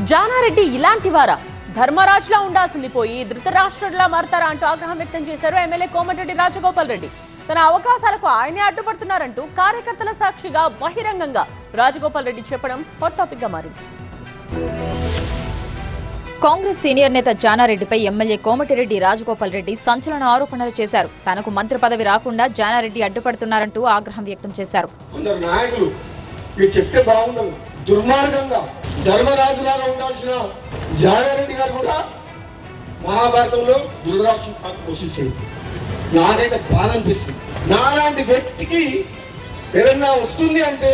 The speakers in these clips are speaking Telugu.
జానారెడ్డి ఇలాంటి వారా? ధర్మరాజులా ఉండాల్సింది పోయి ధృతరాష్ట్రుడిలా మారతారా అంటూ ఆగ్రహం వ్యక్తం చేశారు ఎమ్మెల్యే కోమటిరెడ్డి రాజగోపాల్ రెడ్డి. తన అవకాశాలకు ఆయనే అడ్డుపడుతున్నారంటూ కార్యకర్తల సాక్షిగా బహిరంగంగా రాజగోపాల్ రెడ్డి చెప్పడం హాట్ టాపిక్ గా మారింది. కాంగ్రెస్ సీనియర్ నేత జానారెడ్డిపై ఎమ్మెల్యే కోమటిరెడ్డి రాజగోపాల్ రెడ్డి సంచలన ఆరోపణలు చేశారు. తనకు మంత్రి పదవి రాకుండా జానారెడ్డి అడ్డుపడుతున్నారంటూ ఆగ్రహం వ్యక్తం చేశారు. కొందరు నాయకులు ఇది చెప్తే బాగుండదు, దుర్మార్గంగా ధర్మరాజులాగా ఉండాల్సిన జానారెడ్డి గారు కూడా మహాభారతంలో ధృతరాష్ట్రం పాత్ర పోషించారు. నాకైతే బాధ అనిపిస్తుంది. నాలాంటి వ్యక్తికి ఏదన్నా వస్తుంది అంటే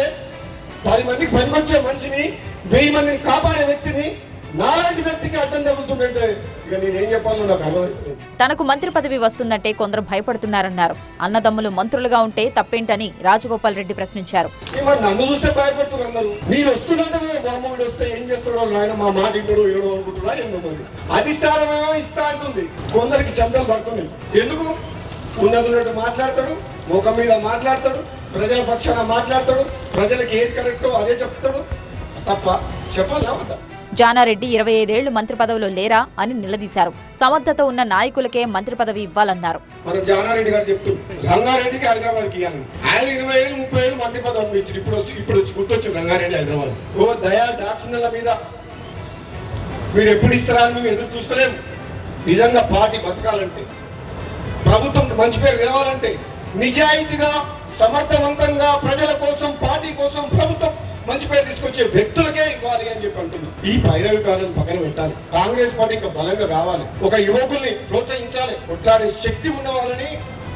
10 మందికి పనికొచ్చే మనిషిని 1000 మందిని కాపాడే వ్యక్తిని నాలాంటి వ్యక్తికి అడ్డం తగ్గుతుందంటే ఇక నేనేం చెప్పాలో నాకు అర్థమవుతుంది. తనకు మంత్రి పదవి వస్తుందంటే కొందరు భయపడుతున్నారన్నారు. అన్నదమ్ములు మంత్రులుగా ఉంటే తప్పేంటని రాజగోపాల్ రెడ్డి ప్రశ్నించారు. మరి నన్ను చూస్తే భయపడుతున్నారు అందరూ. నేను వస్తున్నట్టు బామ్మడు వస్తే ఏం చేస్తాడో ఆయన మా మాట ఇంటాడు ఏడో అనుకుంటున్నా. ఎందుకు అధిష్టానమేమో ఇస్తా అంటుంది, కొందరికి చెంతలు పడుతున్నాయి. ఎందుకు? ఉన్నట్టు మాట్లాడతాడు, ముఖం మీద మాట్లాడతాడు, ప్రజల పక్షాన మాట్లాడతాడు, ప్రజలకు ఏది కరెక్టో అదే చెప్తాడు తప్ప చెప్పాలా వద్దా? జానారెడ్డి 25 ఏళ్లు మంత్రి పదవిలో లేరా అని నిలదీశారు. సమర్థత ఉన్న నాయకులకే మంత్రి పదవి ఇవ్వాలన్నారు. మన జానారెడ్డి గారు చెప్తున్నారు రంగారెడ్డికి హైదరాబాద్కి ఇవ్వాలి. ఆయన 20 ఏళ్ళు 30 ఏళ్ళు మంత్రి పదవి ఇచ్చారు. ఇప్పుడు వచ్చి గుర్తొచ్చింది రంగారెడ్డి హైదరాబాద్. ఓ దయా దాక్షిణ్యాల మీద మీరు ఎప్పుడు ఇస్తారా అని మేము ఎదురు చూస్తలేము. నిజంగా పార్టీ బతకాలంటే, ప్రభుత్వంకి మంచి పేరు తేవాలంటే, నిజాయితీగా సమర్థవంతంగా ప్రజల కోసం పార్టీ కోసం ప్రభుత్వం మంచి పేరు తీసుకొచ్చే వ్యక్తులకే ఇవ్వాలి అని చెప్పి అంటున్నాం. ఈ పైరవికారాన్ని పక్కన పెట్టాలి. కాంగ్రెస్ పార్టీ ఇంకా బలంగా కావాలి. ఒక యువకుల్ని ప్రోత్సహించాలి. కొట్లాడే శక్తి ఉన్న వాళ్ళని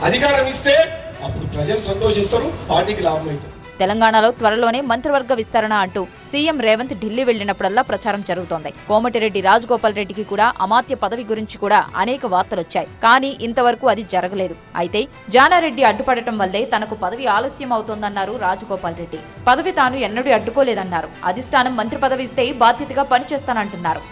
అధికారం ఇస్తే అప్పుడు ప్రజలు సంతోషిస్తారు, పార్టీకి లాభం అవుతుంది. తెలంగాణలో త్వరలోనే మంత్రివర్గ విస్తరణ అంటూ సీఎం రేవంత్ ఢిల్లీ వెళ్లినప్పుడల్లా ప్రచారం జరుగుతోంది. కోమటిరెడ్డి రాజగోపాల్ రెడ్డికి కూడా అమాత్య పదవి గురించి కూడా అనేక వార్తలొచ్చాయి. కానీ ఇంతవరకు అది జరగలేదు. అయితే జానారెడ్డి అడ్డుపడటం వల్లే తనకు పదవి ఆలస్యం అవుతోందన్నారు రాజగోపాల్ రెడ్డి. పదవి తాను ఎన్నడూ అడ్డుకోలేదన్నారు. అధిష్టానం మంత్రి పదవి ఇస్తే బాధ్యతగా పనిచేస్తానంటున్నారు.